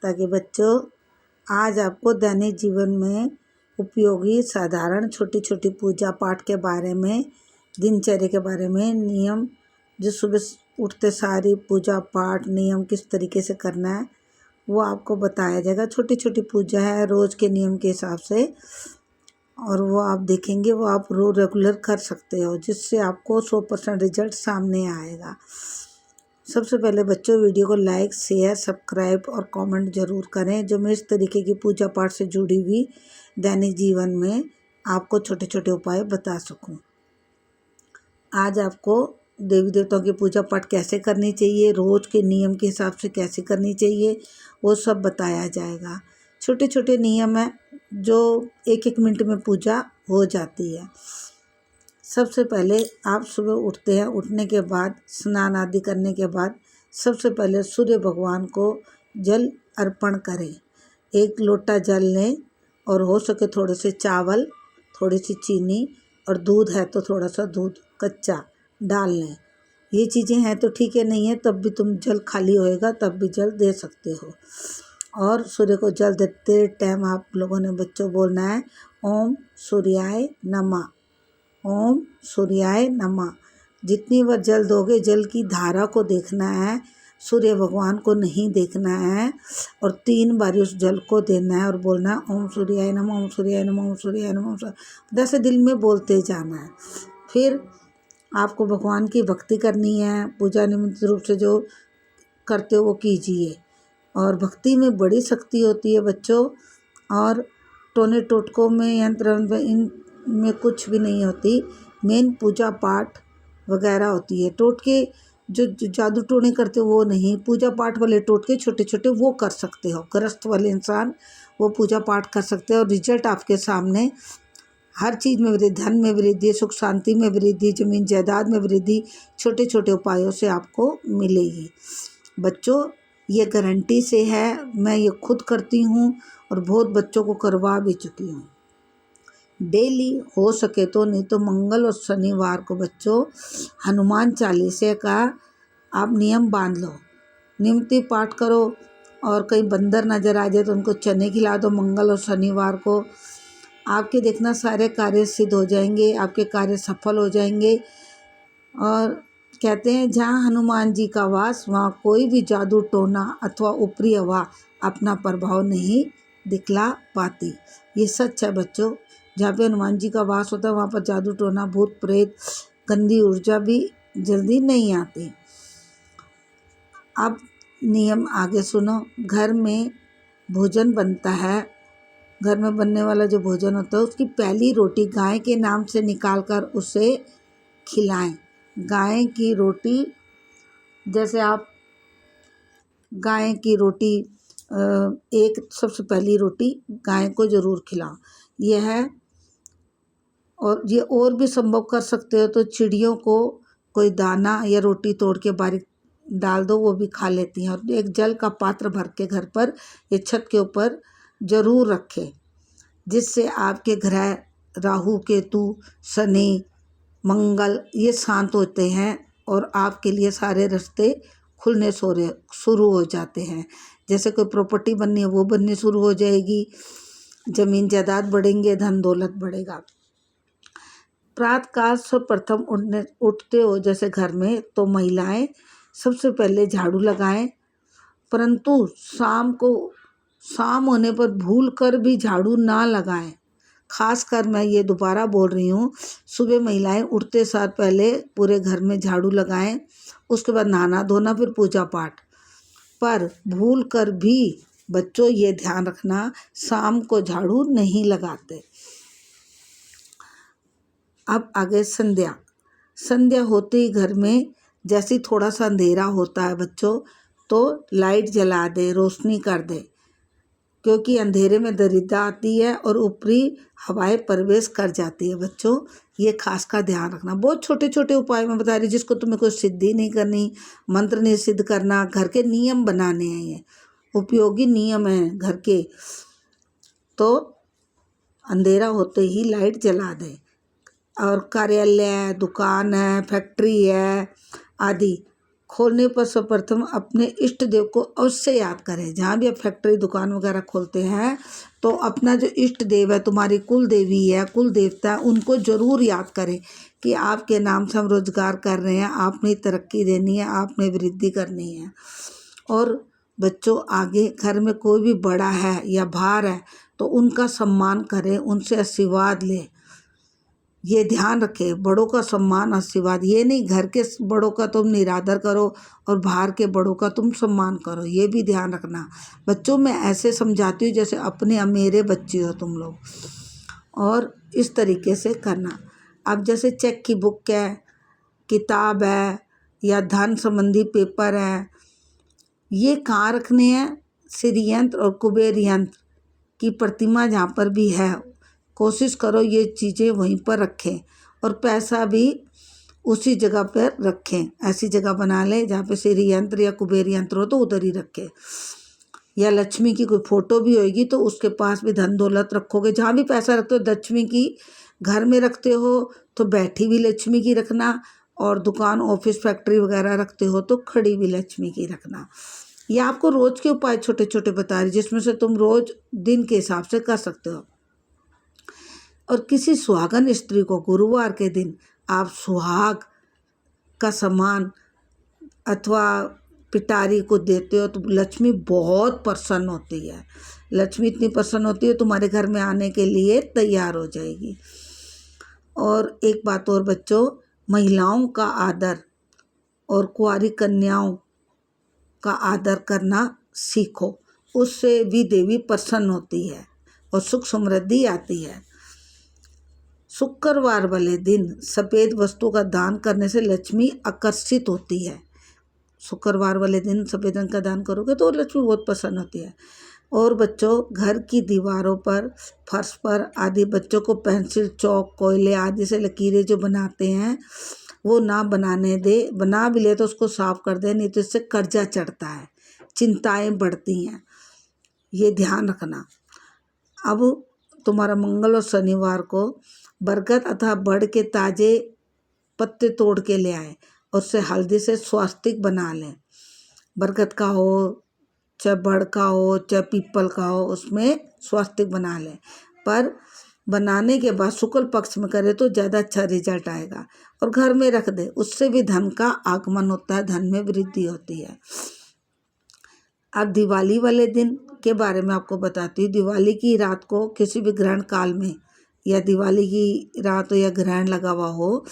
ताकि बच्चों आज आपको दैनिक जीवन में उपयोगी साधारण छोटी छोटी पूजा पाठ के बारे में, दिनचर्या के बारे में, नियम जो सुबह उठते सारी पूजा पाठ नियम किस तरीके से करना है वो आपको बताया जाएगा। छोटी छोटी पूजा है रोज़ के नियम के हिसाब से, और वो आप देखेंगे वो आप रेगुलर कर सकते हो, जिससे आपको 100% रिजल्ट सामने आएगा। सबसे पहले बच्चों वीडियो को लाइक, शेयर, सब्सक्राइब और कमेंट ज़रूर करें, जो मैं इस तरीके की पूजा पाठ से जुड़ी हुई दैनिक जीवन में आपको छोटे छोटे उपाय बता सकूं। आज आपको देवी देवताओं की पूजा पाठ कैसे करनी चाहिए, रोज़ के नियम के हिसाब से कैसे करनी चाहिए, वो सब बताया जाएगा। छोटे छोटे नियम हैं जो एक एक मिनट में पूजा हो जाती है। सबसे पहले आप सुबह उठते हैं, उठने के बाद स्नान आदि करने के बाद सबसे पहले सूर्य भगवान को जल अर्पण करें। 1 लोटा जल लें और हो सके थोड़े से चावल, थोड़ी सी चीनी और दूध है तो थोड़ा सा दूध कच्चा डाल लें। ये चीज़ें हैं तो ठीक है, नहीं है तब भी तुम जल खाली होएगा तब भी जल दे सकते हो। और सूर्य को जल देते टाइम आप लोगों ने बच्चों बोलना है ओम सूर्याय नमः, ओम सूर्याय नमः। जितनी बार जल दोगे जल की धारा को देखना है, सूर्य भगवान को नहीं देखना है, और 3 बार उस जल को देना है और बोलना है ओम सूर्याय नमः, ओम सूर्याय नमः, ओम सूर्याय नमः। जैसे दिल में बोलते जाना है। फिर आपको भगवान की भक्ति करनी है, पूजा निमित्त रूप से जो करते हो वो कीजिए। और भक्ति में बड़ी शक्ति होती है बच्चों, और टोने टोटकों में यंत्र इन में कुछ भी नहीं होती। मेन पूजा पाठ वगैरह होती है। टोटके जो जादू टोने करते हो वो नहीं, पूजा पाठ वाले टोटके छोटे छोटे वो कर सकते हो। गृहस्थ वाले इंसान वो पूजा पाठ कर सकते हो और रिजल्ट आपके सामने। हर चीज़ में वृद्धि, धन में वृद्धि, सुख शांति में वृद्धि, जमीन जायदाद में वृद्धि छोटे छोटे उपायों से आपको मिलेगी। बच्चों ये गारंटी से है, मैं ये खुद करती हूँ और बहुत बच्चों को करवा भी चुकी हूँ। डेली हो सके तो, नहीं तो मंगल और शनिवार को बच्चों हनुमान चालीसे का आप नियम बांध लो, नियमित पाठ करो। और कहीं बंदर नजर आ जाए तो उनको चने खिला दो मंगल और शनिवार को। आपके देखना सारे कार्य सिद्ध हो जाएंगे, आपके कार्य सफल हो जाएंगे। और कहते हैं जहाँ हनुमान जी का वास वहाँ कोई भी जादू टोना अथवा ऊपरी हवा अपना प्रभाव नहीं दिखला पाती। ये सच है बच्चों। जहाँ पे हनुमान जी का वास होता है वहाँ पर जादू टोना, भूत प्रेत, गंदी ऊर्जा भी जल्दी नहीं आती। अब नियम आगे सुनो। घर में भोजन बनता है, घर में बनने वाला जो भोजन होता है उसकी पहली रोटी गाय के नाम से निकालकर उसे खिलाएं। गाय की रोटी, जैसे आप गाय की रोटी एक सबसे पहली रोटी गाय को ज़रूर खिलाओ। यह है, और ये और भी संभव कर सकते हो तो चिड़ियों को कोई दाना या रोटी तोड़ के बारीक डाल दो, वो भी खा लेती हैं। और एक जल का पात्र भर के घर पर या छत के ऊपर ज़रूर रखें, जिससे आपके ग्रह राहु केतु शनि मंगल ये शांत होते हैं और आपके लिए सारे रास्ते खुलने शुरू हो जाते हैं। जैसे कोई प्रॉपर्टी बननी है वो बननी शुरू हो जाएगी, जमीन जायदाद बढ़ेंगे, धन दौलत बढ़ेगा। प्रातःकाल सर्वप्रथम उठते हो जैसे घर में तो महिलाएं सबसे पहले झाड़ू लगाएं, परंतु शाम होने पर भूल कर भी झाड़ू ना लगाएं। खासकर मैं ये दोबारा बोल रही हूँ, सुबह महिलाएं उठते सार पहले पूरे घर में झाड़ू लगाएं, उसके बाद नहाना धोना, फिर पूजा पाठ। पर भूल कर भी बच्चों ये ध्यान रखना शाम को झाड़ू नहीं लगाते। अब आगे संध्या। संध्या होते ही घर में जैसे थोड़ा सा अंधेरा होता है बच्चों तो लाइट जला दे, रोशनी कर दे, क्योंकि अंधेरे में दरिद्रता आती है और ऊपरी हवाएं प्रवेश कर जाती है। बच्चों ये खास का ध्यान रखना। बहुत छोटे छोटे उपाय मैं बता रही, जिसको तुम्हें कोई सिद्धि नहीं करनी, मंत्र नहीं सिद्ध करना, घर के नियम बनाने हैं, ये उपयोगी नियम हैं घर के। तो अंधेरा होते ही लाइट जला दे, और कार्यालय है, दुकान है, फैक्ट्री है आदि खोलने पर सर्वप्रथम अपने इष्ट देव को अवश्य याद करें। जहाँ भी आप फैक्ट्री दुकान वगैरह खोलते हैं तो अपना जो इष्ट देव है, तुम्हारी कुल देवी है, कुल देवता है, उनको ज़रूर याद करें कि आपके नाम से हम रोजगार कर रहे हैं, आपने तरक्की देनी है, आपने वृद्धि करनी है। और बच्चों, आगे घर में कोई भी बड़ा है या बाहर है तो उनका सम्मान करें, उनसे आशीर्वाद लें। ये ध्यान रखें, बड़ों का सम्मान आशीर्वाद, ये नहीं घर के बड़ों का तुम निरादर करो और बाहर के बड़ों का तुम सम्मान करो, ये भी ध्यान रखना। बच्चों, मैं ऐसे समझाती हूँ जैसे अपने मेरे बच्चे हो तुम लोग, और इस तरीके से करना। अब जैसे चेक की बुक है, किताब है या धन संबंधी पेपर है, ये कहाँ रखने हैं? श्री यंत्र और कुबेर यंत्र की प्रतिमा जहाँ पर भी है, कोशिश करो ये चीज़ें वहीं पर रखें, और पैसा भी उसी जगह पर रखें। ऐसी जगह बना लें जहाँ पे श्री यंत्र या कुबेर यंत्र हो तो उधर ही रखें। या लक्ष्मी की कोई फोटो भी होगी तो उसके पास भी धन दौलत रखोगे। जहाँ भी पैसा रखते हो लक्ष्मी की, घर में रखते हो तो बैठी भी लक्ष्मी की रखना, और दुकान ऑफिस फैक्ट्री वगैरह रखते हो तो खड़ी भी लक्ष्मी की रखना। ये आपको रोज़ के उपाय छोटे छोटे बता रही, जिसमें से तुम रोज़ दिन के हिसाब से कर सकते हो। और किसी सुहागन स्त्री को गुरुवार के दिन आप सुहाग का सामान अथवा पिटारी को देते हो तो लक्ष्मी बहुत प्रसन्न होती है। लक्ष्मी इतनी प्रसन्न होती है, तुम्हारे घर में आने के लिए तैयार हो जाएगी। और एक बात और बच्चों, महिलाओं का आदर और कुंवारी कन्याओं का आदर करना सीखो, उससे भी देवी प्रसन्न होती है और सुख समृद्धि आती है। शुक्रवार वाले दिन सफ़ेद वस्तु का दान करने से लक्ष्मी आकर्षित होती है। शुक्रवार वाले दिन सफ़ेद रंग का दान करोगे तो लक्ष्मी बहुत प्रसन्न होती है। और बच्चों, घर की दीवारों पर, फर्श पर आदि बच्चों को पेंसिल, चौक, कोयले आदि से लकीरें जो बनाते हैं वो ना बनाने दे। बना भी ले तो उसको साफ कर दे, नहीं तो इससे कर्जा चढ़ता है, चिंताएं बढ़ती हैं, ये ध्यान रखना। अब तुम्हारा मंगल और शनिवार को बरगद अथवा बड़ के ताजे पत्ते तोड़ के ले आए और उससे हल्दी से स्वास्तिक बना लें। बरगद का हो, चाहे बड़ का हो, चाहे पीपल का हो, उसमें स्वास्तिक बना लें। पर बनाने के बाद शुक्ल पक्ष में करे तो ज़्यादा अच्छा रिजल्ट आएगा। और घर में रख दे, उससे भी धन का आगमन होता है, धन में वृद्धि होती है। अब दिवाली वाले दिन के बारे में आपको बताती हूँ। दिवाली की रात को किसी भी ग्रहण काल में, या दिवाली की रात हो या ग्रहण लगा हुआ हो,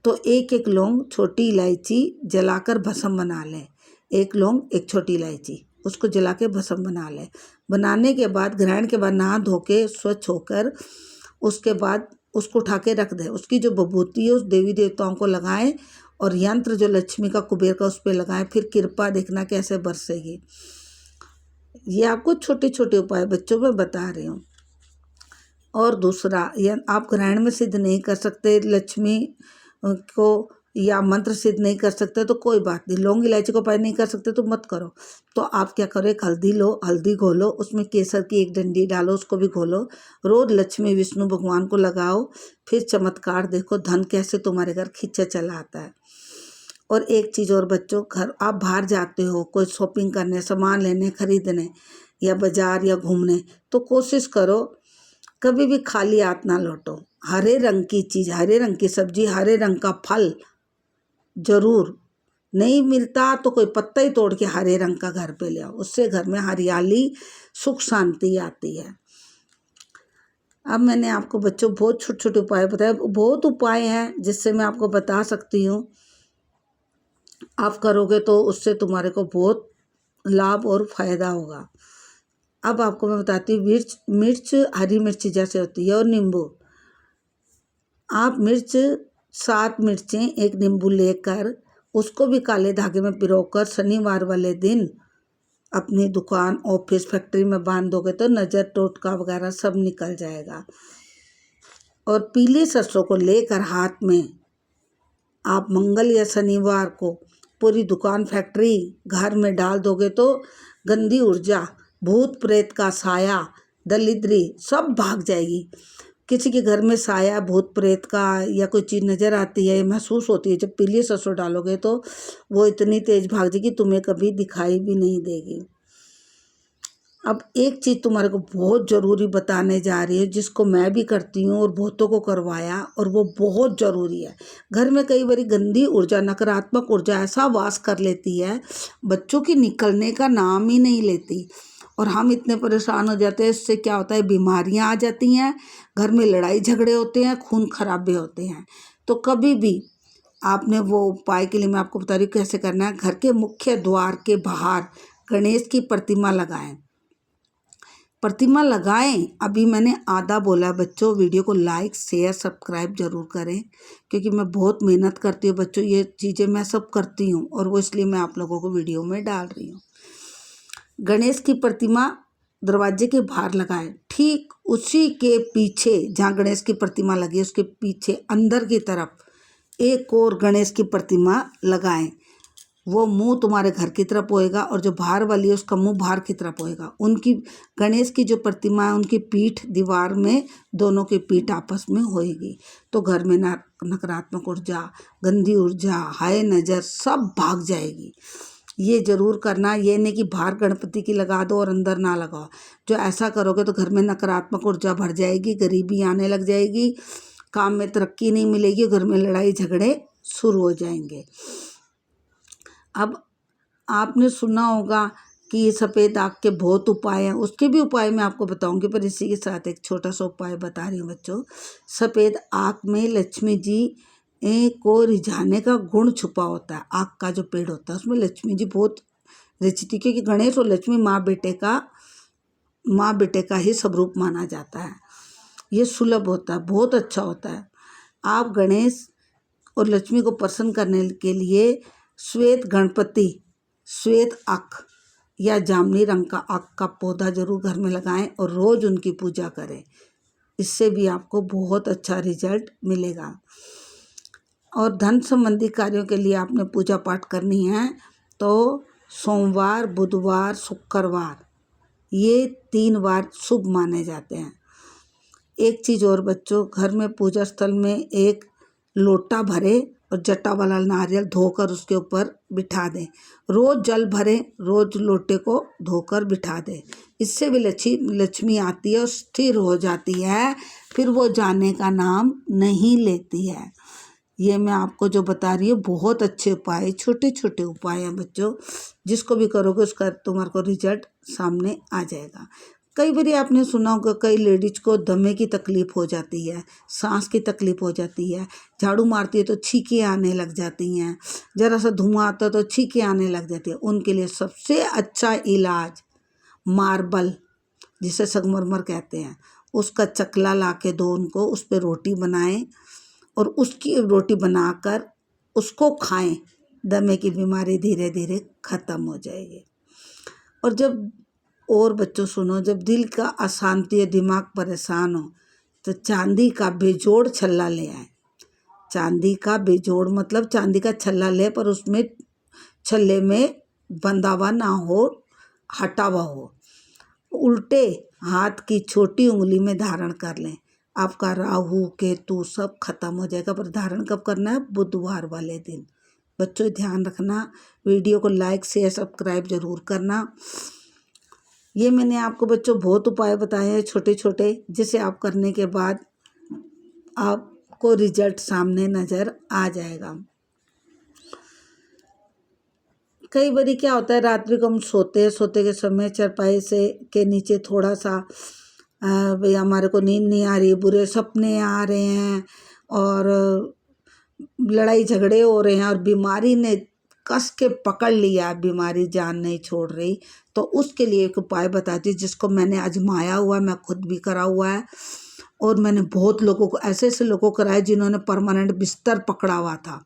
तो एक एक लौंग, छोटी इलायची जलाकर भस्म बना लें। एक लौंग, एक छोटी इलायची, उसको जला के भस्म बना लें। बनाने के बाद ग्रहण के बाद नहा धो के स्वच्छ होकर उसके बाद उसको उठा के रख दें। उसकी जो विभूति है उस देवी देवताओं को लगाएं, और यंत्र जो लक्ष्मी का, कुबेर का, उस पर लगाएं। फिर कृपा देखना कैसे बरसेगी। ये आपको छोटे छोटे उपाय बच्चों में बता रही हूँ। और दूसरा, यह आप ग्रहण में सिद्ध नहीं कर सकते लक्ष्मी को, या मंत्र सिद्ध नहीं कर सकते तो कोई बात नहीं, लौंग इलायची को उपाय नहीं कर सकते तो मत करो। तो आप क्या करो, एक हल्दी लो, हल्दी घोलो, उसमें केसर की एक डंडी डालो, उसको भी घोलो, रोज लक्ष्मी विष्णु भगवान को लगाओ, फिर चमत्कार देखो, धन कैसे तुम्हारे घर खींचा चला आता है। और एक चीज़ और बच्चों, घर आप बाहर जाते हो कोई शॉपिंग करने, सामान लेने, खरीदने, या बाजार या घूमने, तो कोशिश करो कभी भी खाली हाथ ना लौटो। हरे रंग की चीज़, हरे रंग की सब्जी, हरे रंग का फल जरूर, नहीं मिलता तो कोई पत्ता ही तोड़ के हरे रंग का घर पे ले आओ, उससे घर में हरियाली, सुख शांति आती है। अब मैंने आपको बच्चों बहुत छोटे छोटे उपाय बताए, बहुत उपाय हैं जिससे मैं आपको बता सकती हूँ। आप करोगे तो उससे तुम्हारे को बहुत लाभ और फायदा होगा। अब आपको मैं बताती हूँ, मिर्च हरी मिर्च जैसे होती है, और नींबू। आप मिर्च 7 मिर्चें, एक नींबू लेकर उसको भी काले धागे में पिरोकर शनिवार वाले दिन अपनी दुकान, ऑफिस, फैक्ट्री में बांध दोगे तो नज़र, टोटका वगैरह सब निकल जाएगा। और पीली सरसों को लेकर हाथ में आप मंगल या शनिवार को पूरी दुकान, फैक्ट्री, घर में डाल दोगे तो गंदी ऊर्जा, भूत प्रेत का साया, दरिद्री सब भाग जाएगी। किसी के घर में साया भूत प्रेत का या कोई चीज़ नज़र आती है, महसूस होती है, जब पीली सरसों डालोगे तो वो इतनी तेज भाग जाएगी, तुम्हें कभी दिखाई भी नहीं देगी। अब एक चीज़ तुम्हारे को बहुत ज़रूरी बताने जा रही है, जिसको मैं भी करती हूँ और बहुतों को करवाया, और वो बहुत ज़रूरी है। घर में कई बार गंदी ऊर्जा, नकारात्मक ऊर्जा ऐसा वास कर लेती है, बच्चों की निकलने का नाम ही नहीं लेती, और हम इतने परेशान हो जाते हैं। इससे क्या होता है, बीमारियां आ जाती हैं, घर में लड़ाई झगड़े होते हैं, खून खराबे होते हैं। तो कभी भी आपने वो उपाय के लिए मैं आपको बता रही हूँ कैसे करना है। घर के मुख्य द्वार के बाहर गणेश की प्रतिमा लगाएं। प्रतिमा लगाएं। अभी मैंने आधा बोला बच्चों, वीडियो को लाइक शेयर सब्सक्राइब जरूर करें, क्योंकि मैं बहुत मेहनत करती हूँ बच्चों, ये चीज़ें मैं सब करती हूँ, और वो इसलिए मैं आप लोगों को वीडियो में डाल रही हूँ। गणेश की प्रतिमा दरवाजे के बाहर लगाएं। ठीक उसी के पीछे जहाँ गणेश की प्रतिमा लगी है उसके पीछे अंदर की तरफ एक और गणेश की प्रतिमा लगाएं। वो मुंह तुम्हारे घर की तरफ होएगा, और जो बाहर वाली है उसका मुंह बाहर की तरफ होएगा। उनकी गणेश की जो प्रतिमा है उनकी पीठ दीवार में, दोनों की पीठ आपस में होएगी। तो घर में नकारात्मक ऊर्जा, गंदी ऊर्जा, हाय नज़र सब भाग जाएगी। ये जरूर करना। ये नहीं कि बाहर गणपति की लगा दो और अंदर ना लगाओ। जो ऐसा करोगे तो घर में नकारात्मक ऊर्जा भर जाएगी, गरीबी आने लग जाएगी, काम में तरक्की नहीं मिलेगी, घर में लड़ाई झगड़े शुरू हो जाएंगे। अब आपने सुना होगा कि ये सफ़ेद आँख के बहुत उपाय हैं, उसके भी उपाय मैं आपको बताऊंगी, पर इसी के साथ एक छोटा सा उपाय बता रही हूँ बच्चों। सफ़ेद आँख में लक्ष्मी जी को रिझाने का गुण छुपा होता है। आँख का जो पेड़ होता है उसमें लक्ष्मी जी बहुत रिझती, क्योंकि गणेश और लक्ष्मी माँ बेटे का ही स्वरूप माना जाता है। ये सुलभ होता है, बहुत अच्छा होता है। आप गणेश और लक्ष्मी को प्रसन्न करने के लिए श्वेत गणपति, श्वेत अख या जामुनी रंग का अख का पौधा जरूर घर में लगाएं और रोज़ उनकी पूजा करें। इससे भी आपको बहुत अच्छा रिजल्ट मिलेगा। और धन संबंधी कार्यों के लिए आपने पूजा पाठ करनी है तो सोमवार, बुधवार, शुक्रवार, ये 3 बार शुभ माने जाते हैं। एक चीज़ और बच्चों, घर में पूजा स्थल में एक लोटा भरे और जटा वाला नारियल धोकर उसके ऊपर बिठा दें। रोज़ जल भरें, रोज़ लोटे को धोकर बिठा दें। इससे भी लक्ष्मी आती है और स्थिर हो जाती है, फिर वो जाने का नाम नहीं लेती है। ये मैं आपको जो बता रही हूँ बहुत अच्छे उपाय, छोटे छोटे उपाय हैं बच्चों, जिसको भी करोगे उसका तुम्हारे को रिजल्ट सामने आ जाएगा। कई बार आपने सुना होगा कई लेडीज को दमे की तकलीफ हो जाती है, सांस की तकलीफ हो जाती है, झाड़ू मारती है तो छींकें आने लग जाती हैं, ज़रा सा धुआं आता है तो छींकें आने लग जाती है। उनके लिए सबसे अच्छा इलाज मार्बल, जिसे संगमरमर कहते हैं, उसका चकला ला के दो उनको, उस पर रोटी बनाएं और उसकी रोटी बनाकर उसको खाएं। दमे की बीमारी धीरे धीरे ख़त्म हो जाएगी। और जब और बच्चों सुनो, जब दिल का अशांति या दिमाग परेशान हो तो चांदी का बेजोड़ छल्ला ले आए। चांदी का बेजोड़ मतलब चांदी का छल्ला ले, पर उसमें छल्ले में बंधा हुआ ना हो, हटा हुआ हो। उल्टे हाथ की छोटी उंगली में धारण कर लें। आपका राहु केतु सब खत्म हो जाएगा। पर धारण कब करना है? बुधवार वाले दिन। बच्चों ध्यान रखना, वीडियो को लाइक शेयर सब्सक्राइब जरूर करना। ये मैंने आपको बच्चों बहुत उपाय बताए हैं छोटे छोटे, जिसे आप करने के बाद आपको रिजल्ट सामने नज़र आ जाएगा। कई बारी क्या होता है, रात्रि को हम सोते के समय चारपाई से के नीचे थोड़ा सा भाई हमारे को नींद नहीं आ रही, बुरे सपने आ रहे हैं और लड़ाई झगड़े हो रहे हैं और बीमारी ने कस के पकड़ लिया, बीमारी जान नहीं छोड़ रही, तो उसके लिए एक उपाय बताती हूँ जिसको मैंने आजमाया हुआ है, मैं खुद भी करा हुआ है और मैंने बहुत लोगों को, ऐसे लोगों को कराया जिन्होंने परमानेंट बिस्तर पकड़ा हुआ था,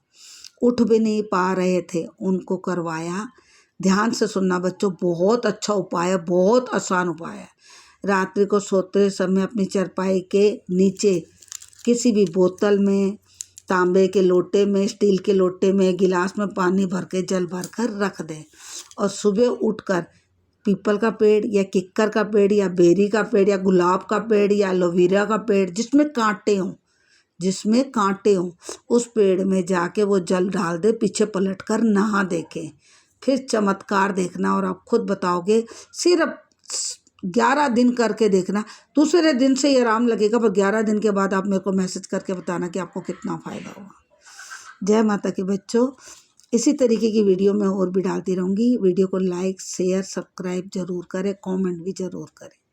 उठ भी नहीं पा रहे थे, उनको करवाया। ध्यान से सुनना बच्चों, बहुत अच्छा उपाय है, बहुत आसान उपाय है। रात्रि को सोते समय अपनी चारपाई के नीचे किसी भी बोतल में, तांबे के लोटे में, स्टील के लोटे में, गिलास में पानी भर के, जल भर कर रख दें और सुबह उठकर पीपल का पेड़ या किक्कर का पेड़ या बेरी का पेड़ या गुलाब का पेड़ या एलोवेरा का पेड़ जिसमें कांटे हों उस पेड़ में जाके वो जल डाल दे, पीछे पलट कर नहा देखे, फिर चमत्कार देखना और आप खुद बताओगे। सिर्फ 11 दिन करके देखना, दूसरे दिन से ही आराम लगेगा, पर 11 दिन के बाद आप मेरे को मैसेज करके बताना कि आपको कितना फ़ायदा हुआ। जय माता के बच्चों, इसी तरीके की वीडियो मैं और भी डालती रहूँगी। वीडियो को लाइक शेयर सब्सक्राइब ज़रूर करें, कमेंट भी ज़रूर करें।